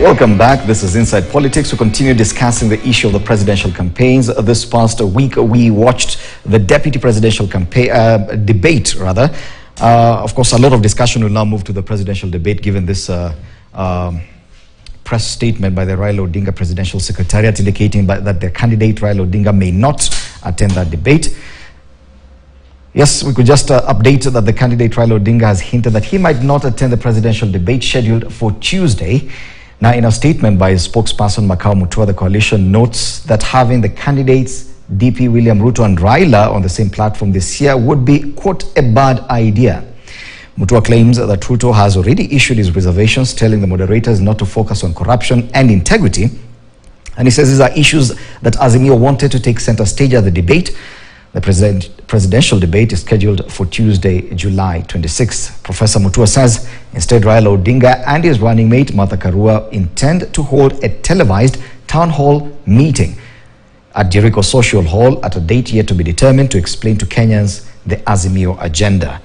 Welcome back. This is Inside Politics. We continue discussing the issue of the presidential campaigns. This past week, we watched the deputy presidential debate, rather. Of course, a lot of discussion will now move to the presidential debate, given this press statement by the Raila Odinga Presidential Secretariat indicating that the candidate Raila Odinga may not attend that debate. Yes, we could just update that the candidate Raila Odinga has hinted that he might not attend the presidential debate scheduled for Tuesday. Now, in a statement by his spokesperson, Makau Mutua, the coalition notes that having the candidates DP William Ruto and Raila on the same platform this year would be, quote, a bad idea. Mutua claims that Ruto has already issued his reservations, telling the moderators not to focus on corruption and integrity. And he says these are issues that Azimio wanted to take center stage at the debate. The presidential debate is scheduled for Tuesday, July 26th. Professor Mutua says instead Raila Odinga and his running mate Martha Karua intend to hold a televised town hall meeting at Jericho Social Hall at a date yet to be determined to explain to Kenyans the Azimio agenda.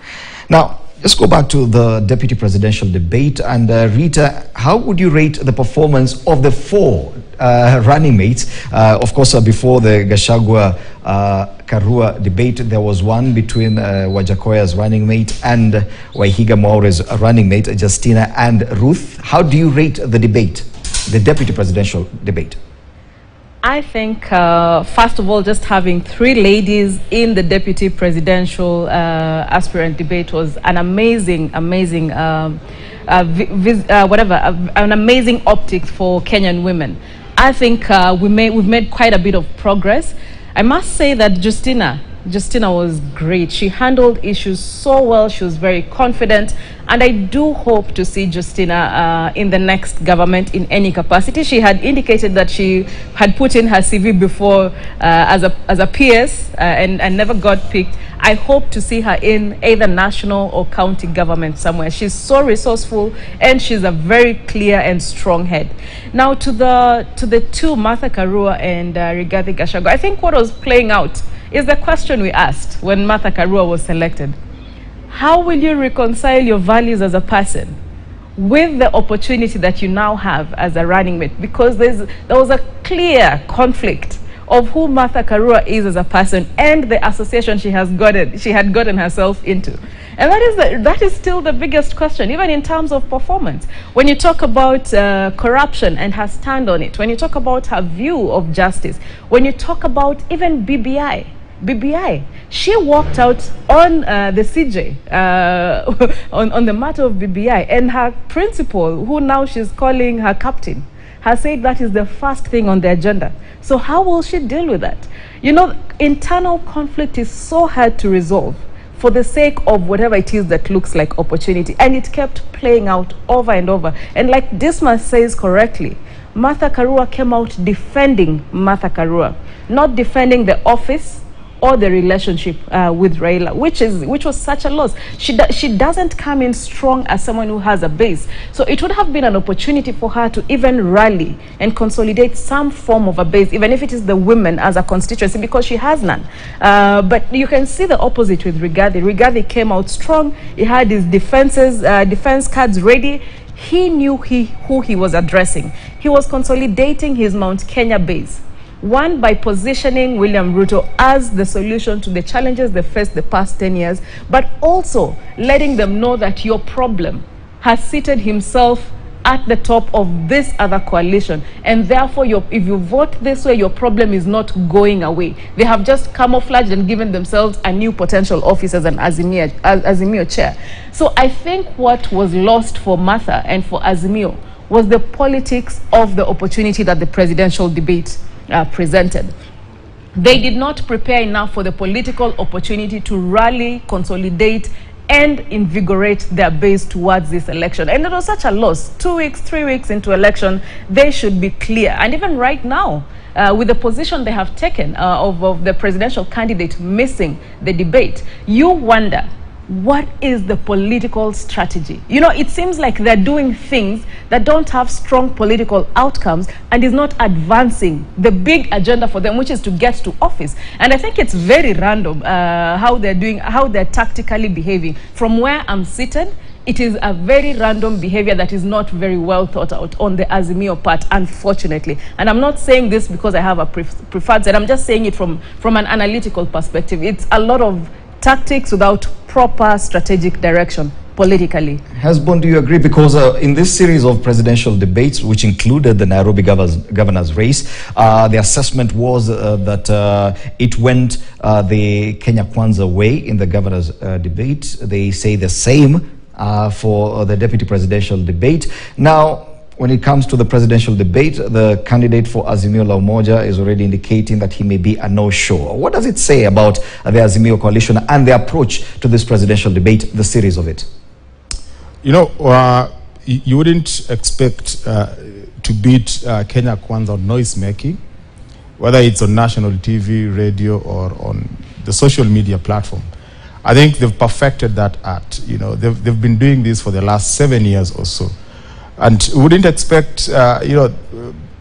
Now, let's go back to the deputy presidential debate. And Rita, how would you rate the performance of the four running mates? Of course, before the Gachagua Karua debate, there was one between Wajakoya's running mate and Waihiga Maure's running mate, Justina and Ruth. How do you rate the debate, the deputy presidential debate? I think, first of all, just having three ladies in the deputy presidential aspirant debate was an amazing, an amazing optics for Kenyan women. I think we've made quite a bit of progress. I must say that Justina was great. She handled issues so well. She was very confident, and I do hope to see Justina in the next government in any capacity. She had indicated that she had put in her CV before as a PS and never got picked. I hope to see her in either national or county government somewhere. She's so resourceful, and she's a very clear and strong head. Now, to the two, Martha Karua and Rigathi Gachagua, I think what was playing out is the question we asked when Martha Karua was selected. How will you reconcile your values as a person with the opportunity that you now have as a running mate? Because there was a clear conflict of who Martha Karua is as a person and the association she had gotten herself into. And that is still the biggest question, even in terms of performance. When you talk about corruption and her stand on it, when you talk about her view of justice, when you talk about even BBI, she walked out on the CJ, on the matter of BBI, and her principal, who now she's calling her captain, has said that is the first thing on the agenda. So how will she deal with that? You know, internal conflict is so hard to resolve for the sake of whatever it is that looks like opportunity. And it kept playing out over and over. And like Dismas says correctly, Martha Karua came out defending Martha Karua, not defending the office or the relationship with Raila, which was such a loss. She doesn't come in strong as someone who has a base. So it would have been an opportunity for her to even rally and consolidate some form of a base, even if it is the women as a constituency, because she has none. But you can see the opposite with Rigathi. Rigathi came out strong. He had his defense cards ready. He knew who he was addressing. He was consolidating his Mount Kenya base. One, by positioning William Ruto as the solution to the challenges they faced the past 10 years, but also letting them know that your problem has seated himself at the top of this other coalition, and therefore if you vote this way, your problem is not going away. They have just camouflaged and given themselves a new potential office as an Azimio chair. So I think what was lost for Martha and for Azimio was the politics of the opportunity that the presidential debate presented. They did not prepare enough for the political opportunity to rally, consolidate, and invigorate their base towards this election. And it was such a loss. 2 weeks, 3 weeks into election, they should be clear. And even right now, with the position they have taken of the presidential candidate missing the debate, you wonder, what is the political strategy? You know, it seems like they're doing things that don't have strong political outcomes and is not advancing the big agenda for them, which is to get to office. And I think it's very random how they're tactically behaving. From where I'm seated, it is a very random behavior that is not very well thought out on the Azimio part, unfortunately. And I'm not saying this because I have a preferred side. I'm just saying it from an analytical perspective. It's a lot of tactics without proper strategic direction politically. Husband, do you agree? Because in this series of presidential debates, which included the Nairobi governor's race, the assessment was that it went the Kenya Kwanza way in the governor's debate. They say the same for the deputy presidential debate. Now, when it comes to the presidential debate, the candidate for Azimio la Umoja is already indicating that he may be a no-show. What does it say about the Azimio coalition and the approach to this presidential debate, the series of it? You know, you wouldn't expect to beat Kenya Kwanza on noise making, whether it's on national TV, radio, or on the social media platform. I think they've perfected that art. You know, they've been doing this for the last 7 years or so. And wouldn't expect, you know,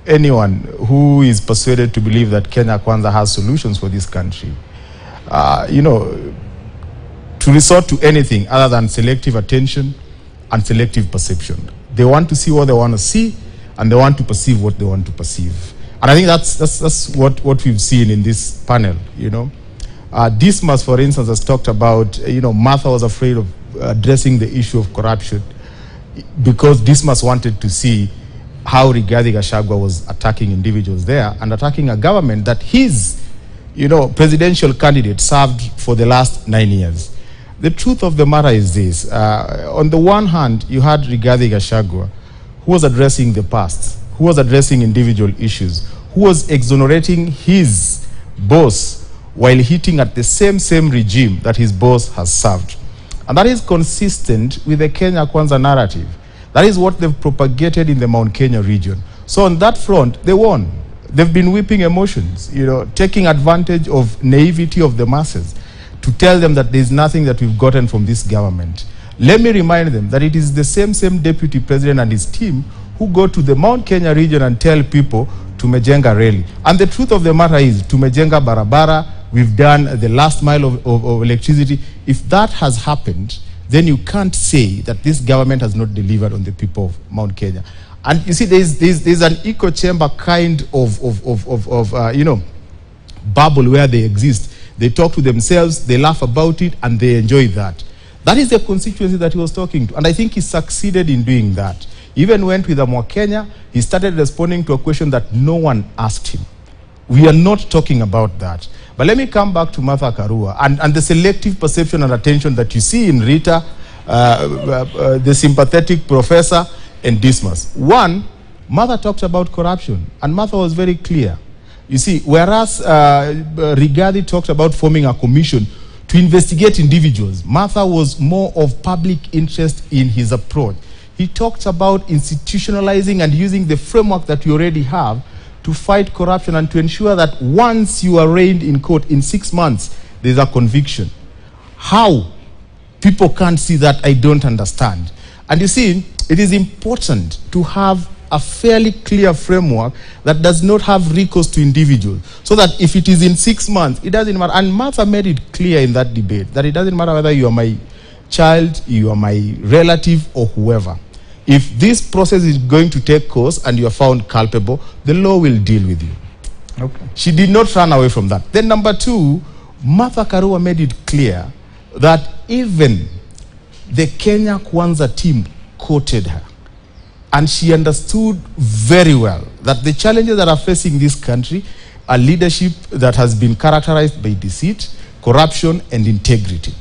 anyone who is persuaded to believe that Kenya Kwanza has solutions for this country, you know, to resort to anything other than selective attention and selective perception. They want to see what they want to see, and they want to perceive what they want to perceive. And I think that's what we've seen in this panel, you know. Dismas, for instance, has talked about, you know, Martha was afraid of addressing the issue of corruption because Dismas wanted to see how Rigathi Gachagua was attacking individuals there and attacking a government that his, you know, presidential candidate served for the last 9 years. The truth of the matter is this. On the one hand, you had Rigathi Gachagua, who was addressing the past, who was addressing individual issues, who was exonerating his boss while hitting at the same regime that his boss has served. And that is consistent with the Kenya Kwanza narrative. That is what they've propagated in the Mount Kenya region. So on that front, they won. They've been whipping emotions, you know, taking advantage of naivety of the masses to tell them that there's nothing that we've gotten from this government. Let me remind them that it is the same deputy president and his team who go to the Mount Kenya region and tell people tumejenga reli. And the truth of the matter is tumejenga barabara, we've done the last mile of electricity. If that has happened, then you can't say that this government has not delivered on the people of Mount Kenya. And you see, there's an echo chamber kind of you know, bubble where they exist. They talk to themselves, they laugh about it, and they enjoy that. That is the constituency that he was talking to. And I think he succeeded in doing that. He even went with Mount Kenya. He started responding to a question that no one asked him. We are not talking about that. But let me come back to Martha Karua and the selective perception and attention that you see in Rita, the sympathetic professor, and Dismas. One, Martha talked about corruption, and Martha was very clear. You see, whereas Rigathi talked about forming a commission to investigate individuals, Martha was more of public interest in his approach. He talked about institutionalizing and using the framework that you already have to fight corruption and to ensure that once you are arraigned in court in 6 months, there's a conviction. How people can't see that, I don't understand. And you see, it is important to have a fairly clear framework that does not have recourse to individuals, so that if it is in 6 months, it doesn't matter. And Martha made it clear in that debate that it doesn't matter whether you are my child, you are my relative, or whoever. If this process is going to take course and you are found culpable, the law will deal with you. Okay. She did not run away from that. Then number two, Martha Karua made it clear that even the Kenya Kwanza team quoted her. And she understood very well that the challenges that are facing this country are leadership that has been characterized by deceit, corruption, and integrity.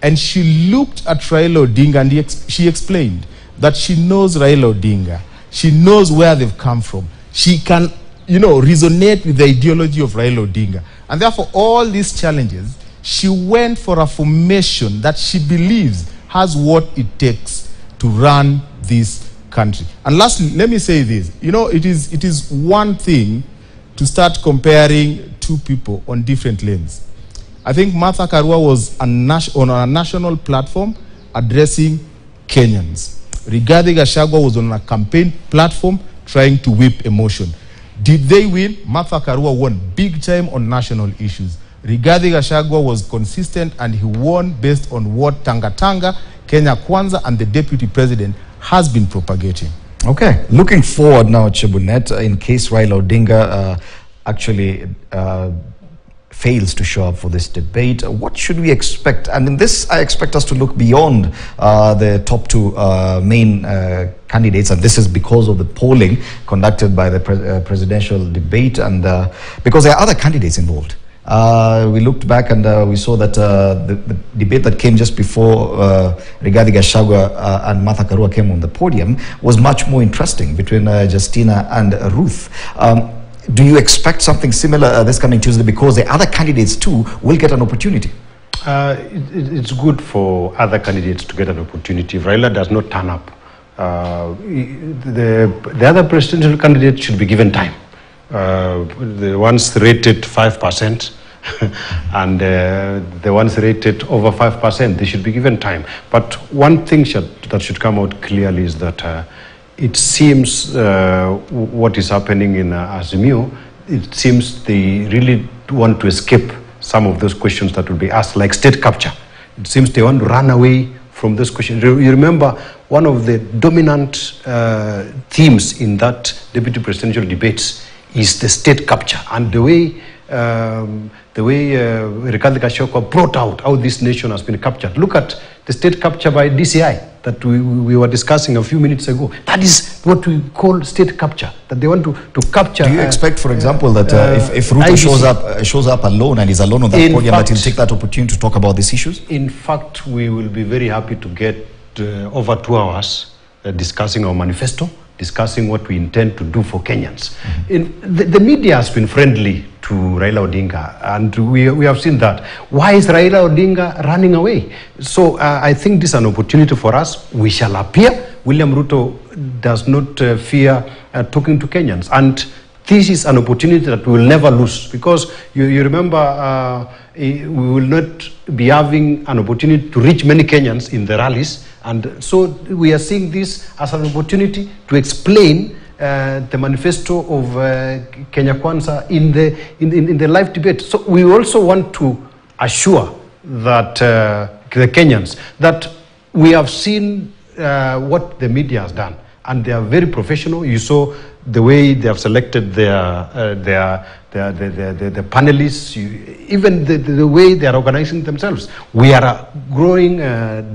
And she looked at Raila Odinga and she explained that she knows Raila Odinga. She knows where they've come from. She can, you know, resonate with the ideology of Raila Odinga. And therefore, all these challenges, she went for a formation that she believes has what it takes to run this country. And lastly, let me say this. You know, it is one thing to start comparing two people on different lanes. I think Martha Karua was on a national platform addressing Kenyans. Rigathi Gachagua was on a campaign platform trying to whip emotion. Did they win? Martha Karua won big time on national issues. Rigathi Gachagua was consistent and he won based on what Tanga Kenya Kwanza and the deputy president has been propagating. Okay, looking forward now, Chebunet, in case Raila Odinga actually fails to show up for this debate, what should we expect? And in this, I expect us to look beyond the top two main candidates, and this is because of the polling conducted by the presidential debate, and because there are other candidates involved. We looked back and we saw that the debate that came just before Rigathi Gachagua and Martha Karua came on the podium was much more interesting between Justina and Ruth. Do you expect something similar this coming Tuesday, because the other candidates too will get an opportunity? It's good for other candidates to get an opportunity. If Raila does not turn up, the other presidential candidates should be given time. The ones rated 5% and the ones rated over 5%, they should be given time. But one thing that should come out clearly is that it seems what is happening in Azimio, it seems they really want to escape some of those questions that will be asked, like state capture. It seems they want to run away from those questions. You remember one of the dominant themes in that deputy presidential debates is the state capture, and the way Rigathi Gachagua brought out how this nation has been captured. Look at the state capture by DCI that we were discussing a few minutes ago. That is what we call state capture, that they want to capture. Do you expect, for example, that if Ruto shows up alone and is alone on that podium, that he'll take that opportunity to talk about these issues? In fact, we will be very happy to get over 2 hours discussing our manifesto, discussing what we intend to do for Kenyans. The media has been friendly to Raila Odinga, and we have seen that. Why is Raila Odinga running away? So I think this is an opportunity for us. We shall appear. William Ruto does not fear talking to Kenyans, and this is an opportunity that we will never lose, because you remember we will not be having an opportunity to reach many Kenyans in the rallies, and so we are seeing this as an opportunity to explain the manifesto of Kenya Kwanza in the live debate. So we also want to assure that the Kenyans that we have seen what the media has done, and they are very professional. You saw the way they have selected the panelists, even the way they are organizing themselves. We are a growing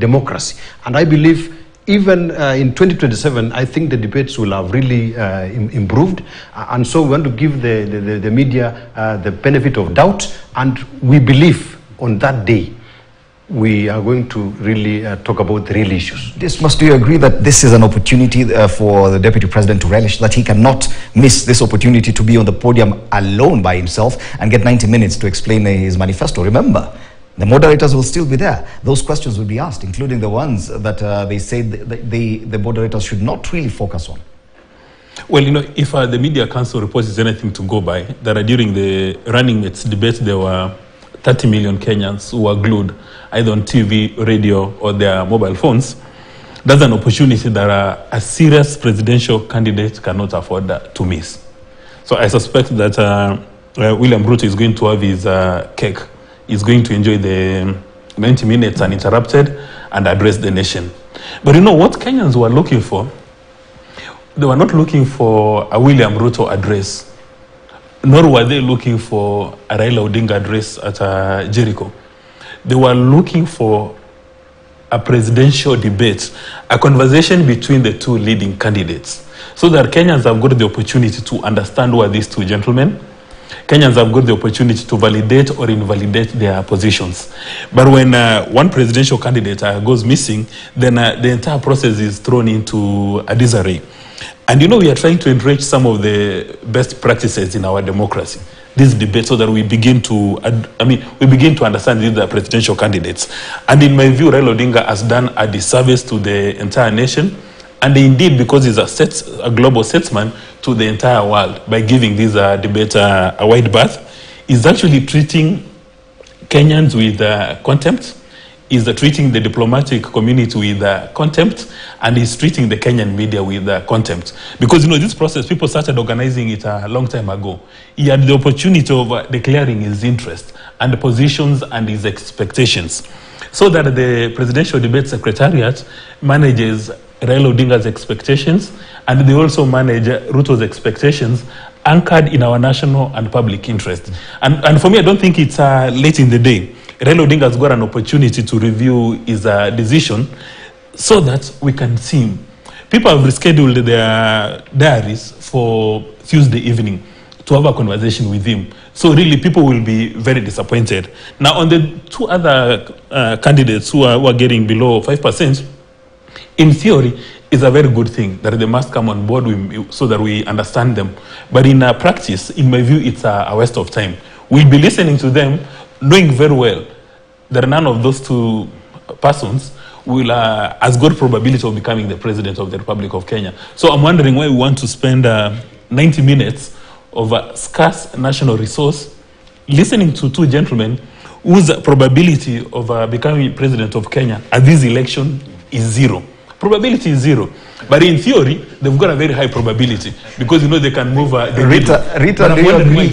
democracy, and I believe even in 2027, I think the debates will have really improved, and so we want to give the media the benefit of doubt, and we believe on that day we are going to really talk about the real issues. Do you agree that this is an opportunity for the deputy president to relish, that he cannot miss this opportunity to be on the podium alone by himself and get 90 minutes to explain his manifesto? Remember, the moderators will still be there. Those questions will be asked, including the ones that they say the moderators should not really focus on. Well, you know, if the media council report is anything to go by, that during the running mates debate, there were 30 million Kenyans who were glued either on TV, radio, or their mobile phones. That's an opportunity that a serious presidential candidate cannot afford to miss. So I suspect that William Ruto is going to have his cake. He's going to enjoy the 90 minutes uninterrupted and address the nation. But you know what Kenyans were looking for? They were not looking for a William Ruto address, nor were they looking for a Raila Odinga address at Jericho. They were looking for a presidential debate, a conversation between the two leading candidates, so that Kenyans have got the opportunity to understand who are these two gentlemen. Kenyans have got the opportunity to validate or invalidate their positions. But when one presidential candidate goes missing, then the entire process is thrown into a disarray. And you know, we are trying to encourage some of the best practices in our democracy, this debate, so that we begin to, we begin to understand these are presidential candidates. And in my view, Raila Odinga has done a disservice to the entire nation, and indeed, because he's a global statesman to the entire world, by giving this debate a wide berth, is actually treating Kenyans with contempt, is treating the diplomatic community with contempt, and is treating the Kenyan media with contempt. Because, you know, this process, people started organizing it a long time ago. He had the opportunity of declaring his interest and the positions and his expectations. so that the Presidential Debate Secretariat manages Raila Odinga's expectations, and they also manage Ruto's expectations, anchored in our national and public interest. And for me, I don't think it's late in the day. Raila Odinga has got an opportunity to review his decision so that we can see him. People have rescheduled their diaries for Tuesday evening to have a conversation with him. So really, people will be very disappointed. Now, on the two other candidates who are getting below 5%, in theory, it's a very good thing that they must come on board with, so that we understand them. But in practice, in my view, it's a waste of time. We'll be listening to them, knowing very well that none of those two persons will has good probability of becoming the president of the Republic of Kenya. So I'm wondering why we want to spend 90 minutes of a scarce national resource listening to two gentlemen whose probability of becoming president of Kenya at this election is zero. Probability is zero. But in theory, they've got a very high probability because, you know, they can move the Rita, do you agree?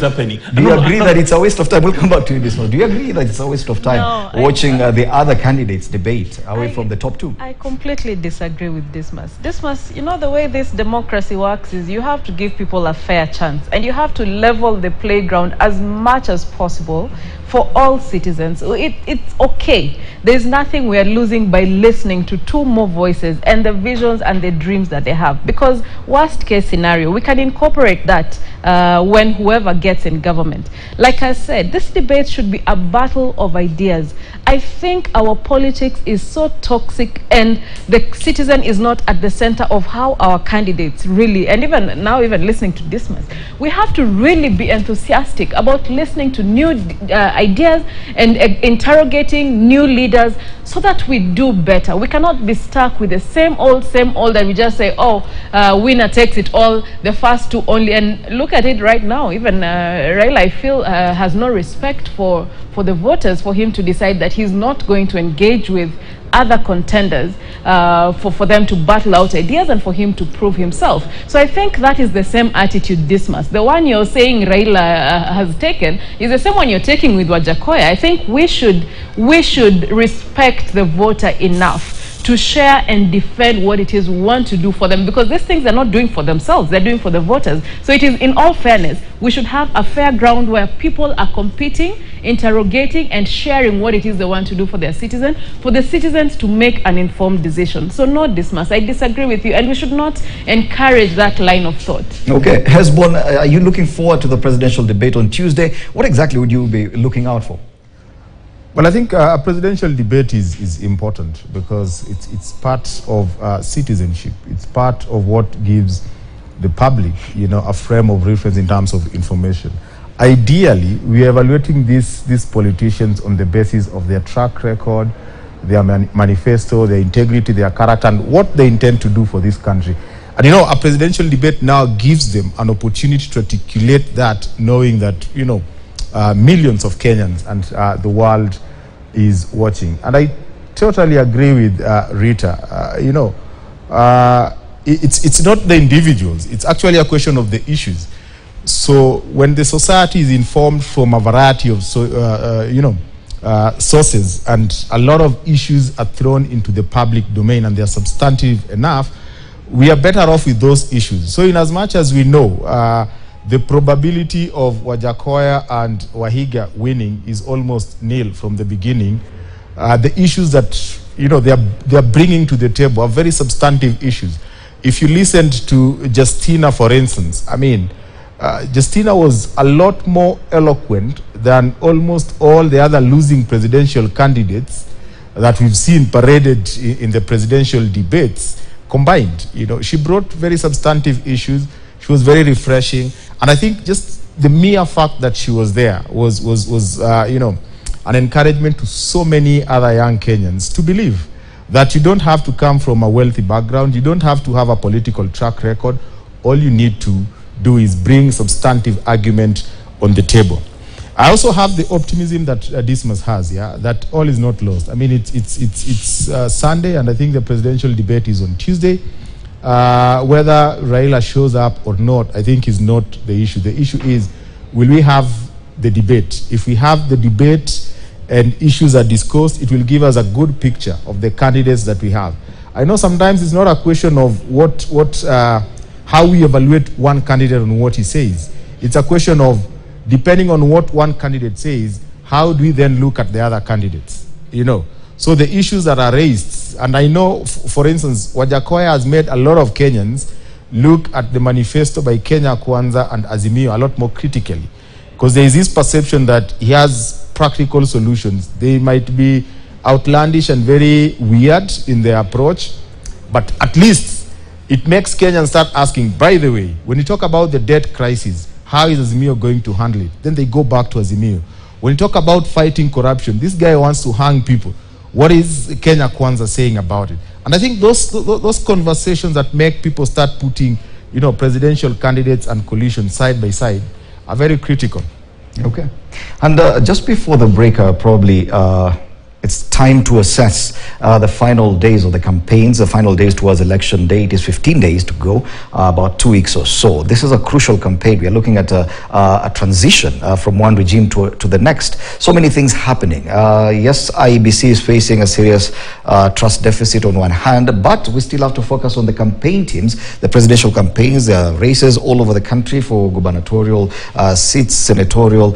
Do you agree that it's a waste of time? We'll come back to you this one. Do you agree that it's a waste of time watching the other candidates debate away from the top two? I completely disagree with Dismas. Dismas, you know, the way this democracy works is you have to give people a fair chance, and you have to level the playground as much as possible for all citizens. It's okay. There's nothing we are losing by listening to two more voices and the visions and the dreams that they have. Because worst case scenario, we can incorporate that when whoever gets in government. Like I said, this debate should be a battle of ideas. I think our politics is so toxic, and the citizen is not at the center of how our candidates really, and even now, even listening to Dismas, we have to really be enthusiastic about listening to new ideas and interrogating new leaders so that we do better. We cannot be stuck with the same old that we just say, oh, winner takes it all, the first two only. And look at it right now. Even Raila, I feel, has no respect for the voters, for him to decide that he's not going to engage with other contenders for them to battle out ideas and for him to prove himself. So I think that is the same attitude Dismas. The one you're saying Raila has taken is the same one you're taking with Wajakoya. I think we should respect the voter enough to share and defend what it is we want to do for them, because these things they're not doing for themselves, they're doing for the voters. So it is, in all fairness, we should have a fair ground where people are competing, interrogating and sharing what it is they want to do for their citizens, for the citizens to make an informed decision. So no Dismas, I disagree with you, and we should not encourage that line of thought. Okay, Hezbon, are you looking forward to the presidential debate on Tuesday? What exactly would you be looking out for? Well, I think a presidential debate is important because it's part of citizenship. It's part of what gives the public, you know, a frame of reference in terms of information. Ideally, we are evaluating these politicians on the basis of their track record, their manifesto, their integrity, their character, and what they intend to do for this country. And, you know, a presidential debate now gives them an opportunity to articulate that, knowing that, you know, millions of Kenyans and the world is watching. And I totally agree with Rita. You know, it's not the individuals. It's actually a question of the issues. So when the society is informed from a variety of sources, and a lot of issues are thrown into the public domain and they are substantive enough, we are better off with those issues. So in as much as we know the probability of Wajakoya and Wahiga winning is almost nil from the beginning, the issues that, you know, they are bringing to the table are very substantive issues. If you listened to Justina, for instance, I mean, Justina was a lot more eloquent than almost all the other losing presidential candidates that we've seen paraded in the presidential debates combined. You know, she brought very substantive issues. She was very refreshing, and I think just the mere fact that she was there was you know, an encouragement to so many other young Kenyans to believe that you don't have to come from a wealthy background, you don't have to have a political track record. All you need to do is bring substantive argument on the table. I also have the optimism that Dismas has, yeah, that all is not lost. I mean, it's Sunday, and I think the presidential debate is on Tuesday. Whether Raila shows up or not, I think is not the issue. The issue is, will we have the debate? If we have the debate and issues are discussed, it will give us a good picture of the candidates that we have. I know sometimes it's not a question of how we evaluate one candidate on what he says. It's a question of, depending on what one candidate says, how do we then look at the other candidates? You know, so the issues that are raised, and I know, for instance, Wajakoya has made a lot of Kenyans look at the manifesto by Kenya Kwanza and Azimio a lot more critically, because there is this perception that he has practical solutions. They might be outlandish and very weird in their approach, but at least it makes Kenyans start asking, by the way, when you talk about the debt crisis, how is Azimio going to handle it? Then they go back to Azimio. When you talk about fighting corruption, this guy wants to hang people. What is Kenya Kwanza saying about it? And I think those conversations that make people start putting, you know, presidential candidates and coalitions side by side are very critical. Okay. And just before the break, probably it's time to assess the final days of the campaigns. The final days towards election day. It is 15 days to go, about 2 weeks or so. This is a crucial campaign. We are looking at a transition from one regime to the next. So many things happening. Yes, IEBC is facing a serious trust deficit on one hand, but we still have to focus on the campaign teams, the presidential campaigns. There are races all over the country for gubernatorial seats, senatorial,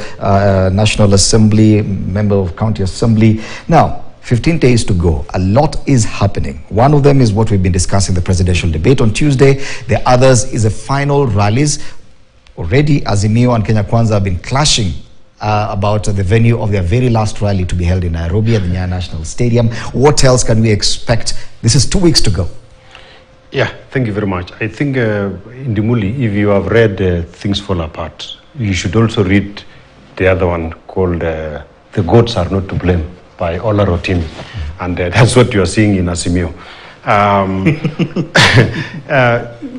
National Assembly, member of County Assembly. Now, 15 days to go. A lot is happening. One of them is what we've been discussing, the presidential debate on Tuesday. The others is the final rallies. Already, Azimio and Kenya Kwanza have been clashing about the venue of their very last rally to be held in Nairobi at the Nyayo National Stadium. What else can we expect? This is 2 weeks to go. Yeah, thank you very much. I think, Indimuli, if you have read Things Fall Apart, you should also read the other one called The Goats Are Not to Blame by Ola Rotimi, and that's what you are seeing in Azimio.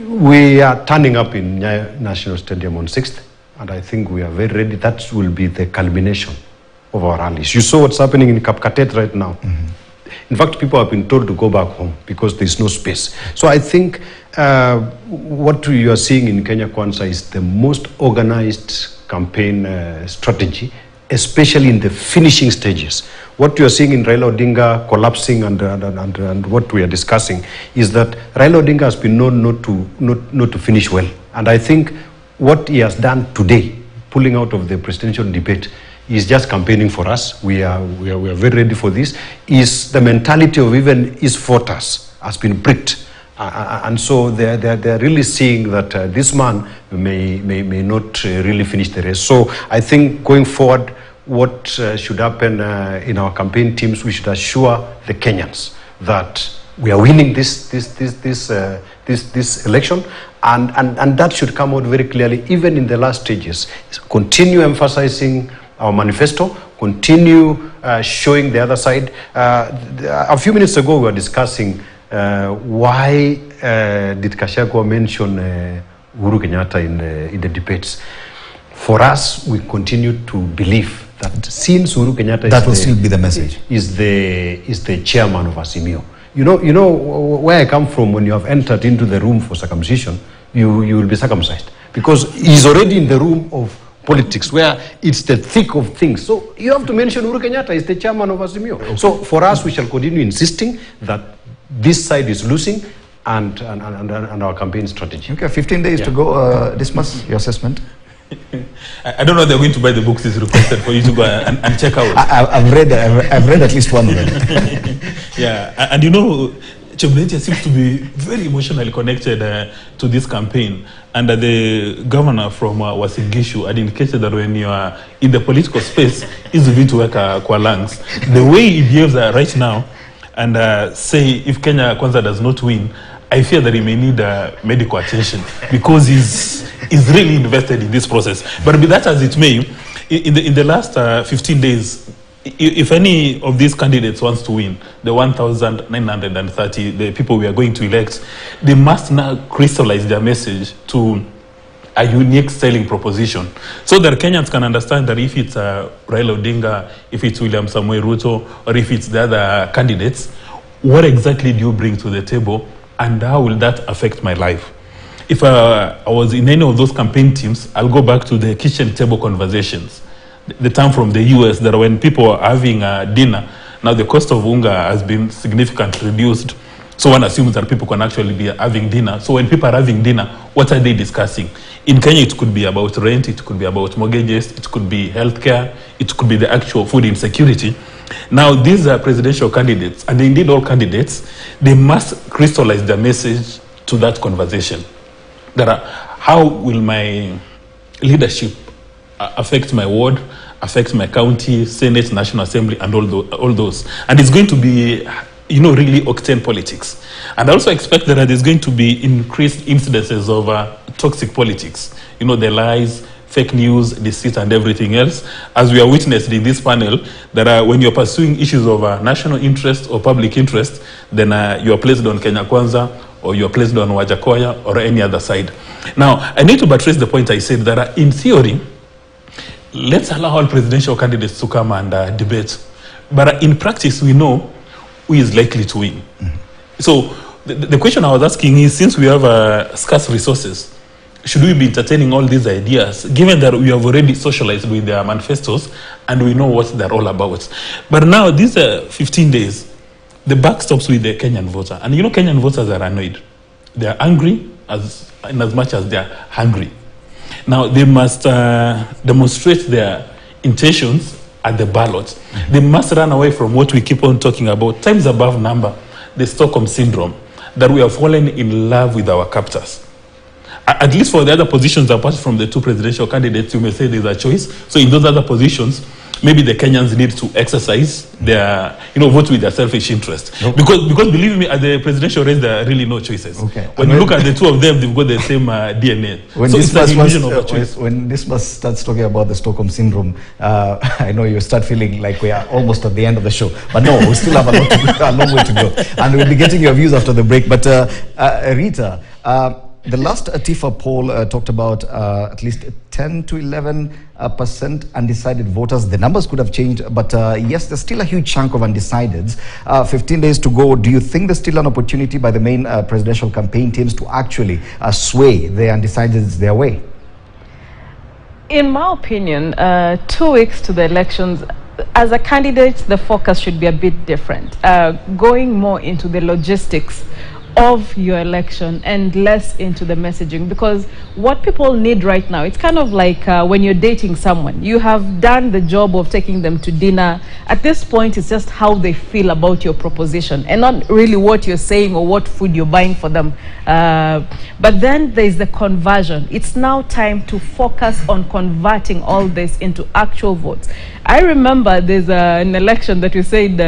We are turning up in Nyayo National Stadium on 6th, and I think we are very ready. That will be the culmination of our rallies. You saw what's happening in Kapkatet right now. Mm-hmm. In fact, people have been told to go back home because there's no space. So I think what you are seeing in Kenya Kwanza is the most organized campaign strategy, especially in the finishing stages. What you are seeing in Raila Odinga collapsing and what we are discussing is that Raila Odinga has been known not to finish well. And I think what he has done today, pulling out of the presidential debate, is just campaigning for us. We are very ready for this. Is the mentality of even his voters has been bricked. And so they're really seeing that this man may not really finish the race. So I think going forward, what should happen in our campaign teams, we should assure the Kenyans that we are winning this election, and that should come out very clearly, even in the last stages. Continue emphasizing our manifesto, continue showing the other side. A few minutes ago, we were discussing why did Gachagua mention Uhuru Kenyatta in the debates. For us, we continue to believe that since Uhuru Kenyatta that will still be the message, is the chairman of Azimio. You know where I come from. When you have entered into the room for circumcision, you will be circumcised, because he's already in the room of politics where it's the thick of things. So you have to mention Uhuru Kenyatta is the chairman of Azimio. Okay. So for us, we shall continue insisting that this side is losing and our campaign strategy. Okay, 15 days to go. Dismas, your assessment. I don't know if they're going to buy the books is requested for you to go and check out. I've read at least one of them. Yeah, and you know, Chebletia seems to be very emotionally connected to this campaign. And the governor from Wasigishu had indicated that when you are in the political space, it's going to work kwa lungs. The way he behaves right now, and say if Kenya Kwanza does not win, I fear that he may need medical attention, because he's really invested in this process. But be that as it may, in the last 15 days, if any of these candidates wants to win, the 1,930, the people we are going to elect, they must now crystallize their message to a unique selling proposition, so that Kenyans can understand that if it's Raila Odinga, if it's William Samoei Ruto, or if it's the other candidates, what exactly do you bring to the table, and how will that affect my life? If I was in any of those campaign teams, I'll go back to the kitchen table conversations the term from the US that when people are having dinner, now the cost of unga has been significantly reduced. So one assumes that people can actually be having dinner. So when people are having dinner, what are they discussing? In Kenya, it could be about rent, it could be about mortgages, it could be healthcare, it could be the actual food insecurity. Now, these are presidential candidates, and indeed all candidates, they must crystallize their message to that conversation. How will my leadership affect my ward, affect my county, Senate, National Assembly, and all those. And it's going to be, really octane politics. And I also expect that there's going to be increased incidences of toxic politics. The lies, fake news, deceit, and everything else. As we are witnessed in this panel, that when you're pursuing issues of national interest or public interest, then you're placed on Kenya Kwanza, or you're placed on Wajakoya, or any other side. Now, I need to buttress the point I said that in theory, let's allow all presidential candidates to come and debate. But in practice, we know who is likely to win. Mm-hmm. So the question I was asking is, since we have scarce resources, should we be entertaining all these ideas, given that we have already socialized with their manifestos and we know what they're all about? But now, these 15 days, the buck stops with the Kenyan voter. And Kenyan voters are annoyed. They are angry in as much as they are hungry. Now, they must demonstrate their intentions at the ballot. Mm-hmm. They must run away from what we keep on talking about, times above number, the Stockholm syndrome, that we have fallen in love with our captors. At least for the other positions, apart from the two presidential candidates, you may say there's a choice. So in those other positions, maybe the Kenyans need to exercise their, vote with their selfish interest. Okay. Because believe me, at the presidential race, there are really no choices. Okay. When you look at the two of them, they've got the same DNA. When this starts talking about the Stockholm syndrome, I know you start feeling like we are almost at the end of the show. But no, we still have a long way to go. And we'll be getting your views after the break. But Rita, the last TIFA poll talked about at least 10 to 11% undecided voters. The numbers could have changed, but yes, there's still a huge chunk of undecideds. 15 days to go. Do you think there's still an opportunity by the main presidential campaign teams to actually sway the undecideds their way? In my opinion, 2 weeks to the elections, as a candidate, the focus should be a bit different. Going more into the logistics of your election and less into the messaging, because what people need right now, it's kind of like when you're dating someone. You have done the job of taking them to dinner. At this point, it's just how they feel about your proposition and not really what you're saying or what food you're buying for them. But then there's the conversion. It's now time to focus on converting all this into actual votes. I remember there's an election that we said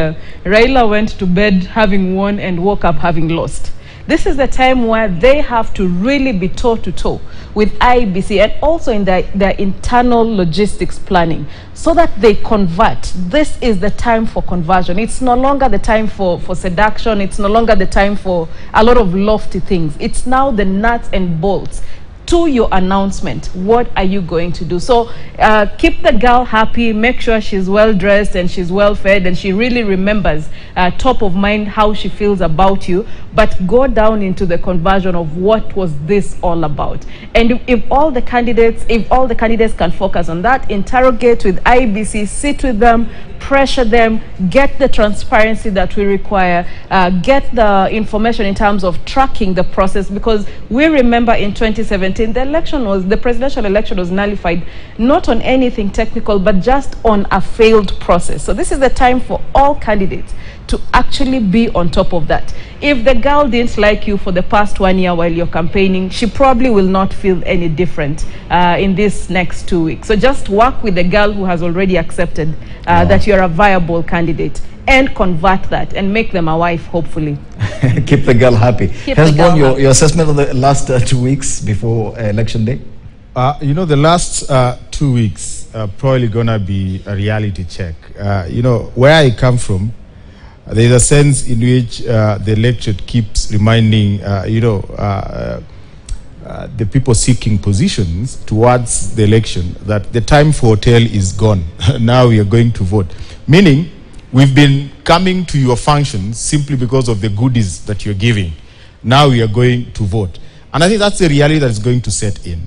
Raila went to bed having won and woke up having lost. This is the time where they have to really be toe-to-toe with IEBC and also in their internal logistics planning so that they convert. This is the time for conversion. It's no longer the time for seduction. It's no longer the time for a lot of lofty things. It's now the nuts and bolts. To your announcement, what are you going to do? So keep the girl happy, make sure she's well dressed and she's well fed and she really remembers top of mind how she feels about you, but go down into the conversion of what was this all about. And if all the candidates can focus on that, interrogate with IEBC, sit with them, pressure them, get the transparency that we require, get the information in terms of tracking the process, because we remember in 2017 the presidential election was nullified not on anything technical but just on a failed process. So this is the time for all candidates to actually be on top of that. If the girl didn't like you for the past 1 year while you're campaigning, she probably will not feel any different in this next 2 weeks. So just work with the girl who has already accepted that you're a viable candidate and convert that and make them a wife, hopefully. Keep the girl happy. Hesbon, your assessment of the last 2 weeks before election day? The last 2 weeks are probably going to be a reality check. Where I come from, there's a sense in which the electorate keeps reminding, the people seeking positions towards the election that the time for hotel is gone. Now we are going to vote. Meaning, we've been coming to your functions simply because of the goodies that you're giving. Now we are going to vote. And I think that's the reality that is going to set in.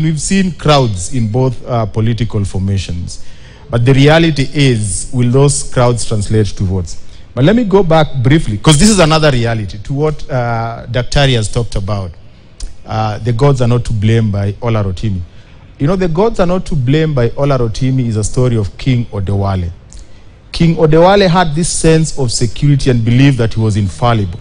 We've seen crowds in both political formations. But the reality is, will those crowds translate to votes? But let me go back briefly, because this is another reality, to what Daktari has talked about. The gods are not to blame by Ola Rotimi. You know, the gods are not to blame by Ola Rotimi is a story of King Odewale. King Odewale had this sense of security and believed that he was infallible.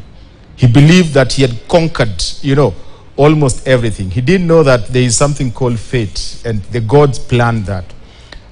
He believed that he had conquered, you know, almost everything. He didn't know that there is something called fate, and the gods planned that.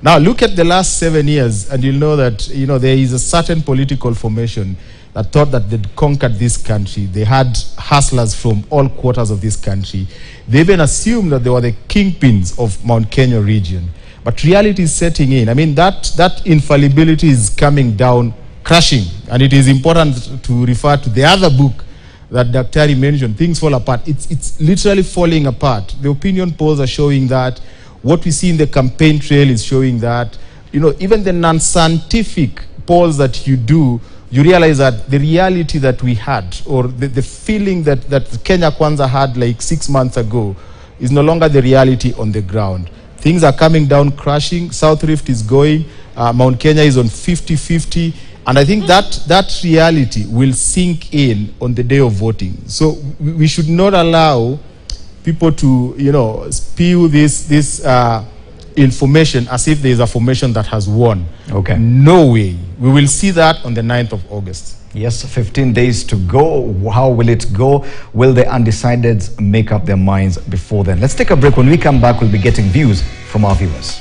Now look at the last 7 years, and you'll know that, you know, there is a certain political formation that thought that they'd conquered this country. They had hustlers from all quarters of this country. They even assumed that they were the kingpins of Mount Kenya region. But reality is setting in. I mean, that infallibility is coming down, crashing. And it is important to refer to the other book that Daktari mentioned, Things Fall Apart. It's literally falling apart. The opinion polls are showing that. What we see in the campaign trail is showing that. You know, even the non-scientific polls that you do, you realize that the reality that we had, or the feeling that Kenya Kwanza had like 6 months ago, is no longer the reality on the ground. Things are coming down, crashing. South Rift is going. Mount Kenya is on 50-50. And I think that reality will sink in on the day of voting. So we should not allow people to, you know, spew this information as if there is a formation that has won. Okay. No way. We will see that on the 9th of August. Yes, 15 days to go. How will it go? Will the undecideds make up their minds before then? Let's take a break. When we come back, we'll be getting views from our viewers.